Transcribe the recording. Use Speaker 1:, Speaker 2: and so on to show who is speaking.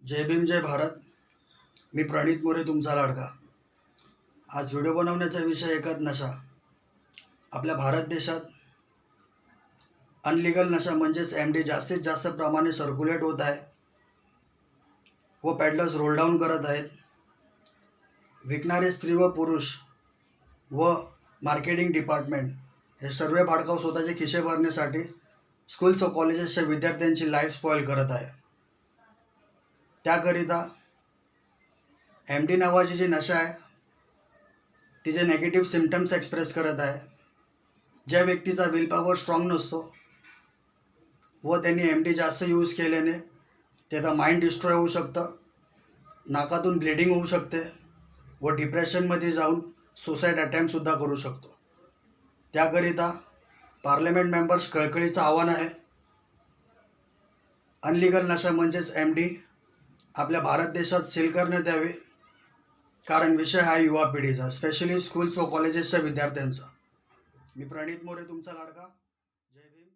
Speaker 1: जय भीम जय भारत. मी प्रणित मोरे तुमचा लाडका. आज व्हिडिओ बनवण्याचा विषय एकच नशा. आपल्या भारत देशात अनलिगल नशा म्हणजेच MD जास्तीत जास्त प्रमाणे सर्क्युलेट होत आहे व पॅडलर्स रोल डाऊन करत आहेत. विकणारे स्त्री व पुरुष व मार्केटिंग डिपार्टमेंट हे सर्व भाडकाव स्वतःचे खिसे भरण्यासाठी स्कूल्स व कॉलेजेसच्या विद्यार्थ्यांची लाईफ स्पॉईल करत आहे. त्याकरिता MD नावाची जी नशा आहे तिचे नेगेटिव्ह सिम्पटम्स एक्सप्रेस करत आहे. ज्या व्यक्तीचा विल पॉवर स्ट्रॉंग नसतो व त्यांनी MD जास्त यूज केल्याने त्याचा माइंड डिस्ट्रॉय होऊ शकतं, नाकातून ब्लिडिंग होऊ शकते व डिप्रेशनमध्ये जाऊन सुसाईड अटेम्प्टसुद्धा करू शकतो. त्याकरिता पार्लमेंट मेंबर्स कळकळीचं आव्हान आहे, अनलिगल नशा म्हणजेच MD आपल्या भारत देशात सील करण्यात यावे. कारण विषय हा युवा पिढीचा, स्पेशली स्कूल्स व कॉलेजेसच्या विद्यार्थ्यांचा. मी प्रणित मोरे तुमचा लाडका. जय भीम.